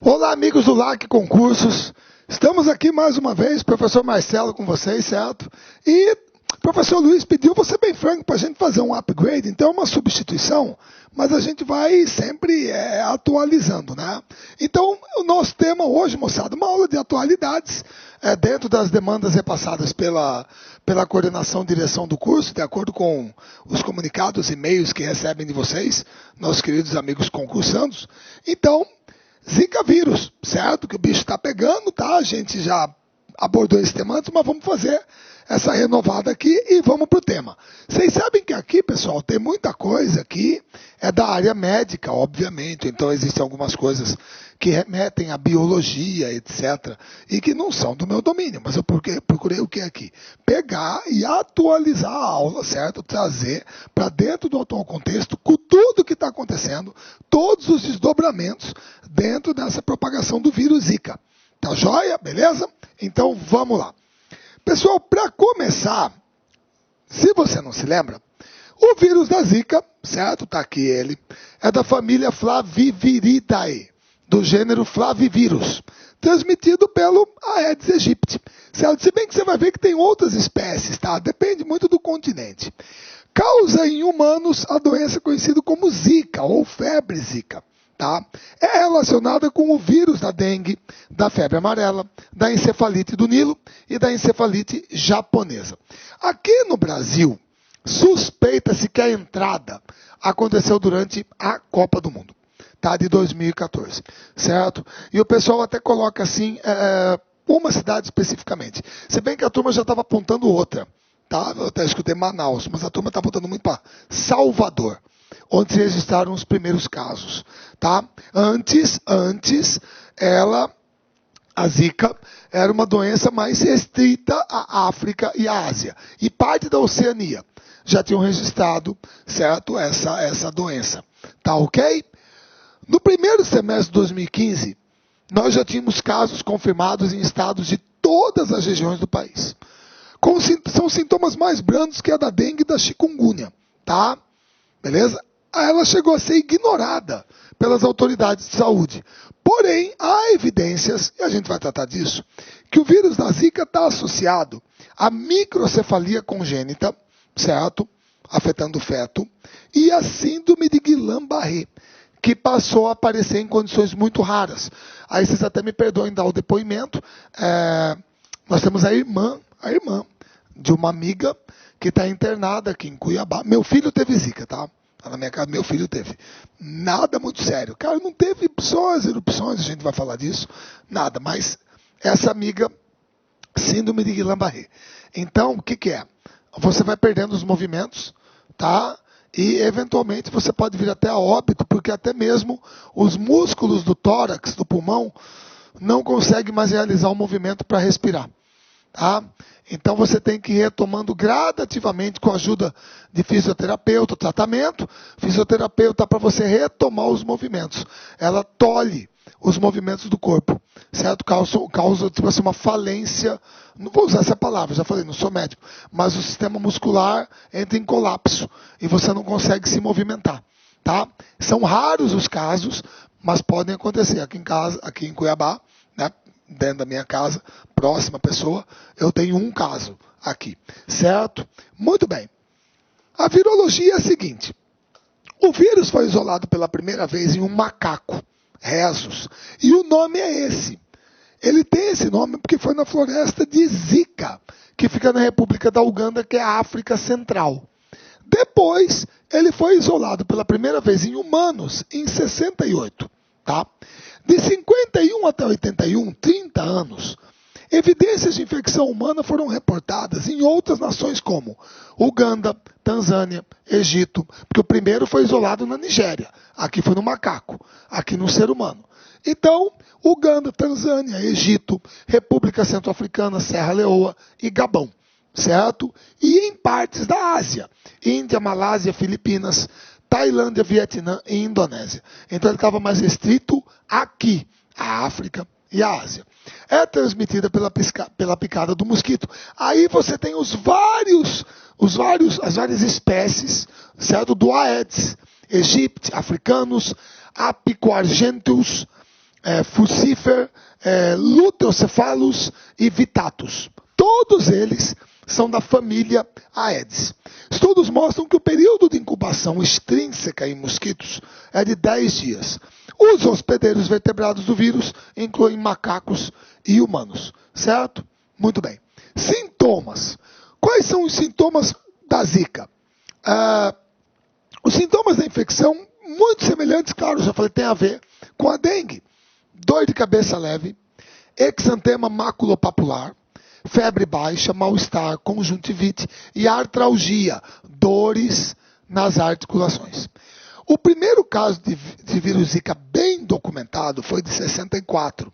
Olá, amigos do LAC Concursos. Estamos aqui mais uma vez, professor Marcelo com vocês, certo? E o professor Luiz pediu, vou ser bem franco, para a gente fazer um upgrade, então é uma substituição, mas a gente vai sempre atualizando, né? Então, o nosso tema hoje, moçada, uma aula de atualidades, dentro das demandas repassadas pela coordenação e direção do curso, de acordo com os comunicados e e-mails que recebem de vocês, nossos queridos amigos concursandos. Então, Zika vírus, certo? Que o bicho está pegando, tá? A gente já abordou esse tema antes, mas vamos fazer essa renovada aqui e vamos para o tema. Vocês sabem que aqui, pessoal, tem muita coisa aqui, é da área médica, obviamente, então existem algumas coisas que remetem à biologia, etc., e que não são do meu domínio, mas eu procurei o que aqui? Pegar e atualizar a aula, certo? Trazer para dentro do atual contexto, com tudo que está acontecendo, todos os desdobramentos dentro dessa propagação do vírus Zika. Tá joia? Beleza? Então vamos lá. Pessoal, para começar, se você não se lembra, o vírus da Zika, certo? Tá aqui ele, é da família Flaviviridae, do gênero Flavivirus, transmitido pelo Aedes aegypti, certo? Se bem que você vai ver que tem outras espécies, tá? Depende muito do continente. Causa em humanos a doença conhecida como Zika ou febre Zika. Tá? É relacionada com o vírus da dengue, da febre amarela, da encefalite do Nilo e da encefalite japonesa. Aqui no Brasil, suspeita-se que a entrada aconteceu durante a Copa do Mundo, tá? De 2014, certo? E o pessoal até coloca assim, uma cidade especificamente. Se bem que a turma já estava apontando outra, tá? Eu até escutei Manaus, mas a turma está apontando muito para Salvador, onde se registraram os primeiros casos, tá? Antes, a Zika era uma doença mais restrita à África e à Ásia. E parte da Oceania já tinham registrado, certo, essa doença. Tá ok? No primeiro semestre de 2015, nós já tínhamos casos confirmados em estados de todas as regiões do país. São sintomas mais brandos que a da dengue e da chikungunya, tá? Beleza? Ela chegou a ser ignorada pelas autoridades de saúde. Porém, há evidências, e a gente vai tratar disso, que o vírus da Zika está associado à microcefalia congênita, certo? Afetando o feto, e a síndrome de Guillain-Barré, que passou a aparecer em condições muito raras. Aí vocês até me perdoem dar o depoimento. Nós temos a irmã de uma amiga que está internada aqui em Cuiabá. Meu filho teve Zika, tá? Na minha casa, meu filho teve. Nada muito sério. Cara, não teve erupções, a gente vai falar disso. Nada, mas essa amiga, síndrome de Guillain-Barré. Então, o que é? Você vai perdendo os movimentos, tá? E, eventualmente, você pode vir até a óbito, porque até mesmo os músculos do tórax, do pulmão, não conseguem mais realizar o movimento para respirar. Tá? Então você tem que ir retomando gradativamente com a ajuda de fisioterapeuta, tratamento. Fisioterapeuta para você retomar os movimentos. Ela tolhe os movimentos do corpo, certo? Causa tipo assim, uma falência, não vou usar essa palavra, já falei, não sou médico, mas o sistema muscular entra em colapso e você não consegue se movimentar. Tá? São raros os casos, mas podem acontecer. Aqui em Cuiabá, né? Dentro da minha casa, próxima pessoa, eu tenho um caso aqui, certo? Muito bem. A virologia é a seguinte: o vírus foi isolado pela primeira vez em um macaco, rhesus, e o nome é esse. Ele tem esse nome porque foi na floresta de Zika, que fica na República da Uganda, que é a África Central. Depois, ele foi isolado pela primeira vez em humanos em 68, tá? De 51 até 81, 30 anos, evidências de infecção humana foram reportadas em outras nações como Uganda, Tanzânia, Egito, porque o primeiro foi isolado na Nigéria, aqui foi no macaco, aqui no ser humano. Então, Uganda, Tanzânia, Egito, República Centro-Africana, Serra Leoa e Gabão, certo? E em partes da Ásia, Índia, Malásia, Filipinas, Tailândia, Vietnã e Indonésia. Então ele estava mais restrito aqui, a África e a Ásia. É transmitida pela picada do mosquito. Aí você tem as várias espécies, certo? Do Aedes aegypti, africanos, Apico argenteus, Fucifer, Luteocephalus e Vittatus. Todos eles são da família Aedes. Estudos mostram que o período de incubação extrínseca em mosquitos é de 10 dias. Os hospedeiros vertebrados do vírus incluem macacos e humanos, certo? Muito bem. Sintomas. Quais são os sintomas da Zika? Os sintomas da infecção, muito semelhantes, claro, já falei, tem a ver com a dengue. Dor de cabeça leve, exantema maculopapular, febre baixa, mal-estar, conjuntivite e artralgia, dores nas articulações. O primeiro caso de vírus Zika bem documentado foi de 64,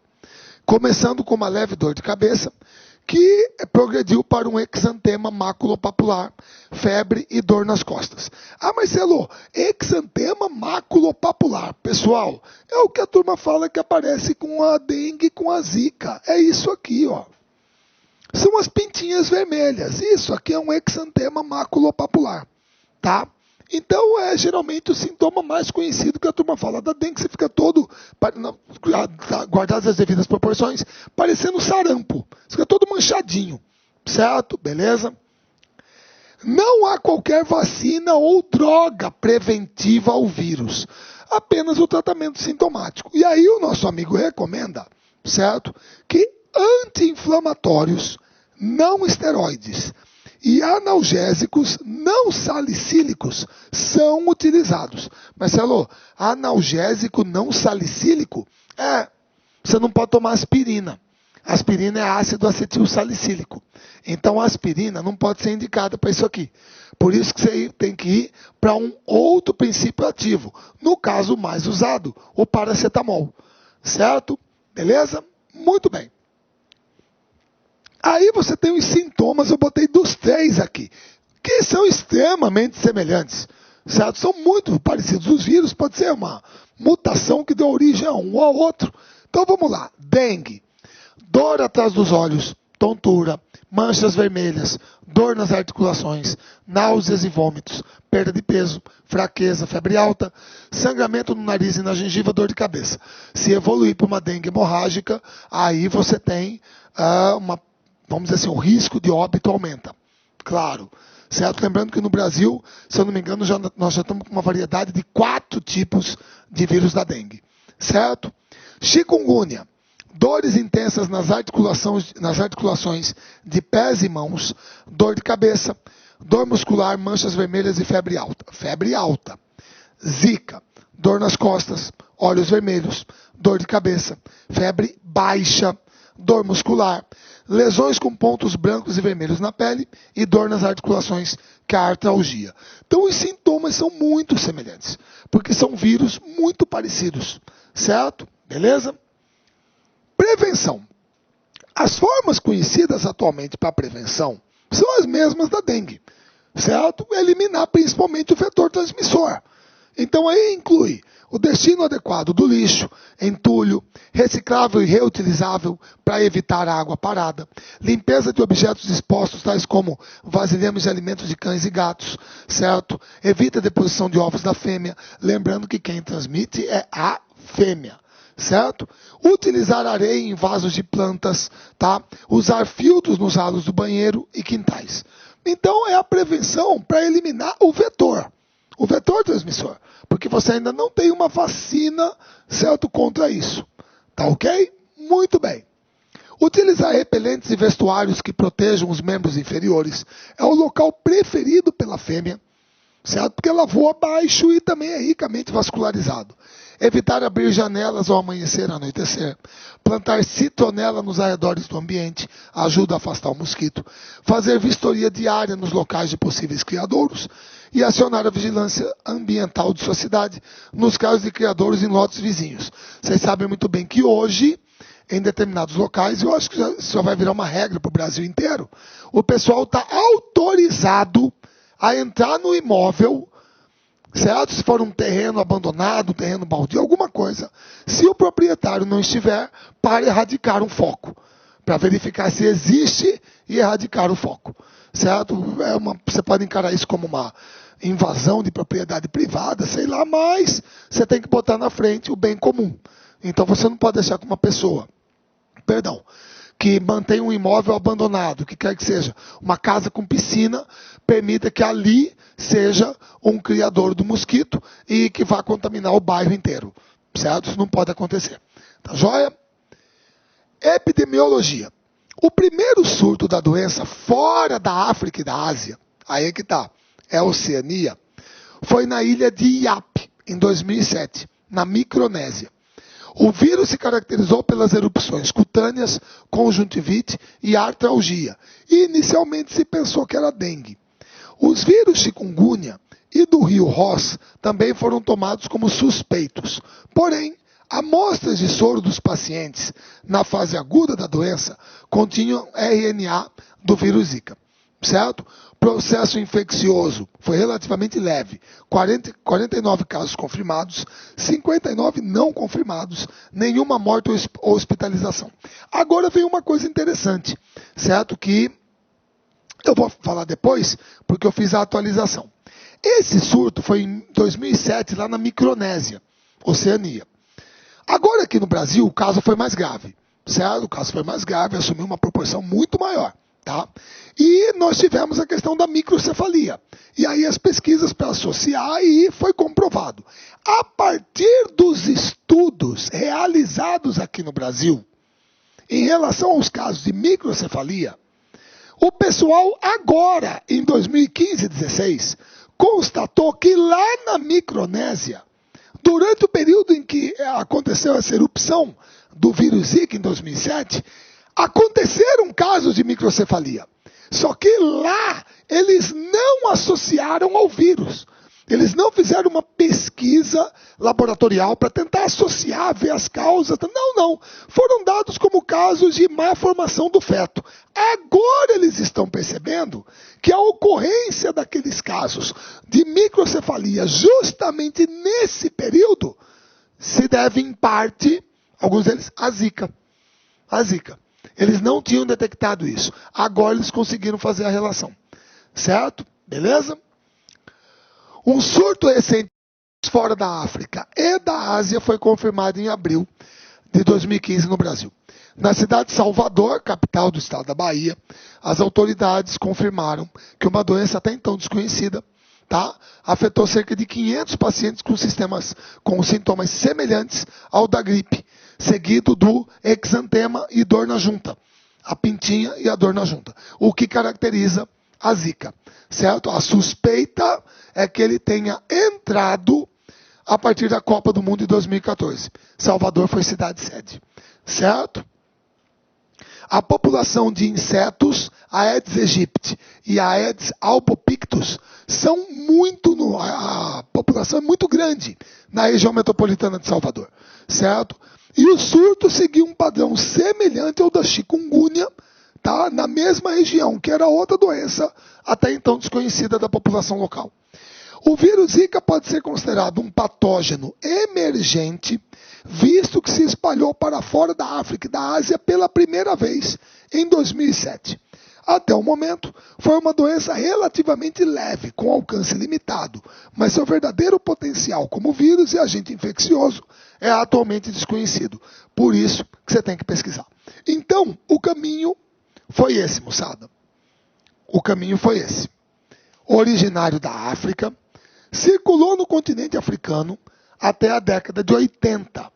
começando com uma leve dor de cabeça, que progrediu para um exantema maculopapular, febre e dor nas costas. Ah, Marcelo, exantema maculopapular. Pessoal, é o que a turma fala que aparece com a dengue, com a Zika. É isso aqui, ó. São as pintinhas vermelhas. Isso aqui é um exantema maculopapular, tá? Então, é geralmente o sintoma mais conhecido que a turma fala da dengue. Você fica todo, guardadas as devidas proporções, parecendo sarampo. Você fica todo manchadinho, certo? Beleza? Não há qualquer vacina ou droga preventiva ao vírus. Apenas o tratamento sintomático. E aí o nosso amigo recomenda, certo? Que anti-inflamatórios, não esteroides, e analgésicos não salicílicos são utilizados. Marcelo, analgésico não salicílico? Você não pode tomar aspirina. Aspirina é ácido acetil salicílico. Então a aspirina não pode ser indicada para isso aqui. Por isso que você tem que ir para um outro princípio ativo. No caso mais usado, o paracetamol. Certo? Beleza? Muito bem. Aí você tem os sintomas, eu botei dos 3 aqui, que são extremamente semelhantes, certo? São muito parecidos. Os vírus pode ser uma mutação que deu origem a um ou ao outro. Então vamos lá. Dengue, dor atrás dos olhos, tontura, manchas vermelhas, dor nas articulações, náuseas e vômitos, perda de peso, fraqueza, febre alta, sangramento no nariz e na gengiva, dor de cabeça. Se evoluir para uma dengue hemorrágica, aí você tem vamos dizer assim, o risco de óbito aumenta. Claro. Certo? Lembrando que no Brasil, se eu não me engano, nós já estamos com uma variedade de 4 tipos de vírus da dengue. Certo? Chikungunya. Dores intensas nas articulações de pés e mãos, dor de cabeça, dor muscular, manchas vermelhas e febre alta. Febre alta. Zika. Dor nas costas, olhos vermelhos, dor de cabeça, febre baixa, dor muscular, lesões com pontos brancos e vermelhos na pele e dor nas articulações, que é a artralgia. Então os sintomas são muito semelhantes, porque são vírus muito parecidos, certo? Beleza? Prevenção. As formas conhecidas atualmente para prevenção são as mesmas da dengue, certo? Eliminar principalmente o vetor transmissor. Então aí inclui o destino adequado do lixo, entulho, reciclável e reutilizável para evitar a água parada, limpeza de objetos expostos, tais como vasilhames de alimentos de cães e gatos, certo? Evita a deposição de ovos da fêmea, lembrando que quem transmite é a fêmea, certo? Utilizar areia em vasos de plantas, tá? Usar filtros nos ralos do banheiro e quintais. Então é a prevenção para eliminar o vetor transmissor, porque você ainda não tem uma vacina, certo, contra isso. Tá ok? Muito bem. Utilizar repelentes e vestuários que protejam os membros inferiores é o local preferido pela fêmea, certo? Porque ela voa baixo e também é ricamente vascularizado. Evitar abrir janelas ao amanhecer e anoitecer. Plantar citronela nos arredores do ambiente ajuda a afastar o mosquito. Fazer vistoria diária nos locais de possíveis criadouros. E acionar a vigilância ambiental de sua cidade nos casos de criadouros em lotes vizinhos. Vocês sabem muito bem que hoje, em determinados locais, eu acho que já vai virar uma regra para o Brasil inteiro, o pessoal está autorizado a entrar no imóvel, certo? Se for um terreno abandonado, um terreno baldio, alguma coisa, se o proprietário não estiver, para erradicar um foco, para verificar se existe e erradicar o foco, certo? Você pode encarar isso como uma invasão de propriedade privada, sei lá, mas você tem que botar na frente o bem comum. Então você não pode deixar que uma pessoa, que mantém um imóvel abandonado, que quer que seja, uma casa com piscina, permita que ali seja um criador do mosquito e que vá contaminar o bairro inteiro. Certo? Isso não pode acontecer. Tá joia? Epidemiologia. O primeiro surto da doença fora da África e da Ásia, aí é que tá, é a Oceania, foi na ilha de Iap, em 2007, na Micronésia. O vírus se caracterizou pelas erupções cutâneas, conjuntivite e artralgia. E inicialmente se pensou que era dengue. Os vírus chikungunya e do rio Ross também foram tomados como suspeitos. Porém, amostras de soro dos pacientes na fase aguda da doença continham RNA do vírus Zika. Certo? Processo infeccioso foi relativamente leve. 49 casos confirmados, 59 não confirmados, nenhuma morte ou hospitalização. Agora vem uma coisa interessante, certo? Que eu vou falar depois, porque eu fiz a atualização. Esse surto foi em 2007, lá na Micronésia, Oceania. Agora aqui no Brasil, o caso foi mais grave, certo? O caso foi mais grave, assumiu uma proporção muito maior. Tá? E nós tivemos a questão da microcefalia. E aí as pesquisas para associar e foi comprovado. A partir dos estudos realizados aqui no Brasil, em relação aos casos de microcefalia, o pessoal agora, em 2015 e 2016, constatou que lá na Micronésia, durante o período em que aconteceu essa erupção do vírus Zika em 2007, aconteceram casos de microcefalia. Só que lá eles não associaram ao vírus. Eles não fizeram uma pesquisa laboratorial para tentar associar, ver as causas. Não. Foram dados como casos de má formação do feto. Agora eles estão percebendo que a ocorrência daqueles casos de microcefalia, justamente nesse período, se deve em parte, alguns deles, à Zika. A Zika. Eles não tinham detectado isso. Agora eles conseguiram fazer a relação. Certo? Beleza? Um surto recente fora da África e da Ásia foi confirmado em abril de 2015 no Brasil. Na cidade de Salvador, capital do estado da Bahia, as autoridades confirmaram que uma doença até então desconhecida, afetou cerca de 500 pacientes com sintomas semelhantes ao da gripe, seguido do exantema e dor na junta, a pintinha e a dor na junta, o que caracteriza a Zika, certo? A suspeita é que ele tenha entrado a partir da Copa do Mundo de 2014. Salvador foi cidade-sede, certo? A população de insetos, a Aedes aegypti e a Aedes albopictus, a população é muito grande na região metropolitana de Salvador, certo? E o surto seguiu um padrão semelhante ao da chikungunya, na mesma região, que era outra doença até então desconhecida da população local. O vírus Zika pode ser considerado um patógeno emergente, visto que se espalhou para fora da África e da Ásia pela primeira vez em 2007. Até o momento, foi uma doença relativamente leve, com alcance limitado, mas seu verdadeiro potencial como vírus e agente infeccioso é atualmente desconhecido. Por isso que você tem que pesquisar. Então, o caminho foi esse, moçada. O caminho foi esse. Originário da África, circulou no continente africano até a década de 80,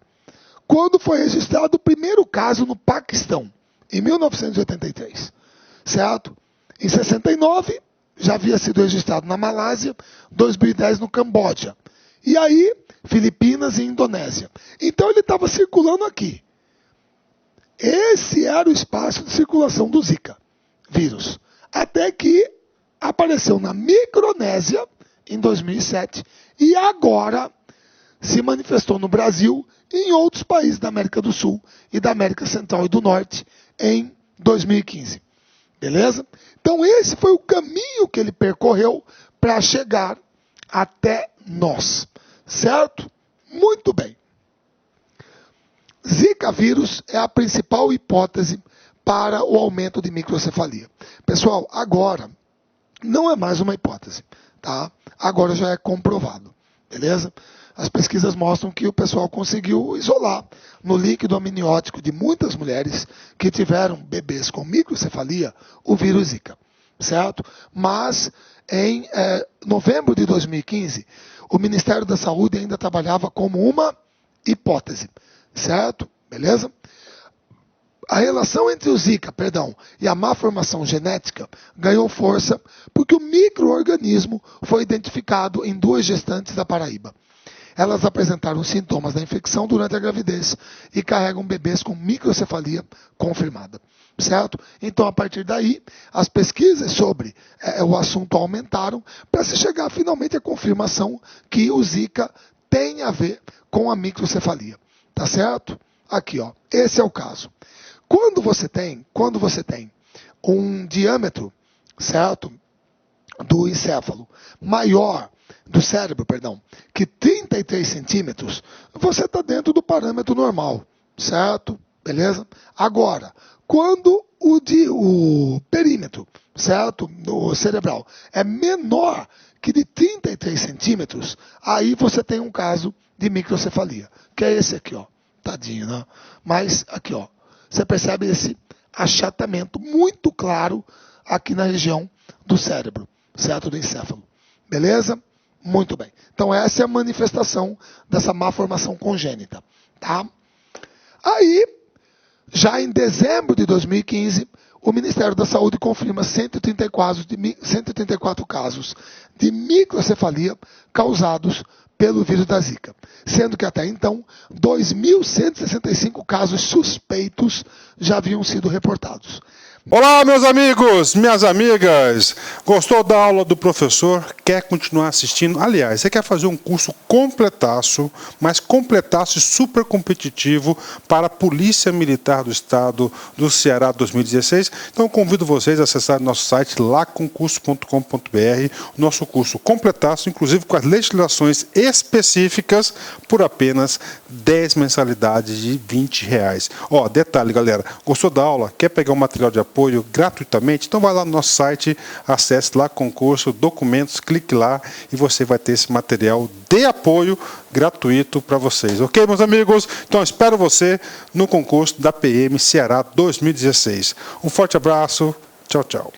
quando foi registrado o primeiro caso no Paquistão, em 1983. Certo? Em 69, já havia sido registrado na Malásia, 2010 no Camboja. E aí, Filipinas e Indonésia. Então ele estava circulando aqui. Esse era o espaço de circulação do Zika vírus. Até que apareceu na Micronésia, em 2007, e agora se manifestou no Brasil e em outros países da América do Sul e da América Central e do Norte em 2015. Beleza? Então esse foi o caminho que ele percorreu para chegar até nós. Certo? Muito bem. Zika vírus é a principal hipótese para o aumento de microcefalia. Pessoal, agora não é mais uma hipótese, tá? Agora já é comprovado, beleza? as pesquisas mostram que o pessoal conseguiu isolar no líquido amniótico de muitas mulheres que tiveram bebês com microcefalia o vírus Zika, certo? Mas em novembro de 2015, o Ministério da Saúde ainda trabalhava como uma hipótese, certo? Beleza? A relação entre o Zika, e a má formação genética ganhou força porque o micro-organismo foi identificado em 2 gestantes da Paraíba. Elas apresentaram sintomas da infecção durante a gravidez e carregam bebês com microcefalia confirmada, certo? Então, a partir daí, as pesquisas sobre o assunto aumentaram para se chegar finalmente à confirmação que o Zika tem a ver com a microcefalia, tá certo? Aqui, ó, esse é o caso. Quando você tem um diâmetro, certo, do encéfalo maior, do cérebro, que 33 centímetros, você está dentro do parâmetro normal, certo? Beleza? Agora, quando o perímetro, certo, do cerebral é menor que de 33 centímetros, aí você tem um caso de microcefalia, que é esse aqui, ó. Tadinho, né? Mas aqui, ó. Você percebe esse achatamento muito claro aqui na região do cérebro, certo? Do encéfalo. Beleza? Muito bem. Então essa é a manifestação dessa má formação congênita, tá? Aí, já em dezembro de 2015, o Ministério da Saúde confirma 134 casos de microcefalia causados pelo vírus da Zika, sendo que até então 2.165 casos suspeitos já haviam sido reportados. Olá, meus amigos, minhas amigas. Gostou da aula do professor? Quer continuar assistindo? Aliás, você quer fazer um curso completaço, mas completaço e super competitivo para a Polícia Militar do Estado do Ceará 2016? Então, convido vocês a acessar nosso site laconcurso.com.br, nosso curso completaço, inclusive com as legislações específicas, por apenas 10 mensalidades de R$20. Ó, detalhe, galera, gostou da aula? Quer pegar um material de apoio gratuitamente? Então vai lá no nosso site, acesse lá concurso, documentos, clique lá e você vai ter esse material de apoio gratuito para vocês, ok, meus amigos? Então espero você no concurso da PM Ceará 2016. Um forte abraço, tchau, tchau.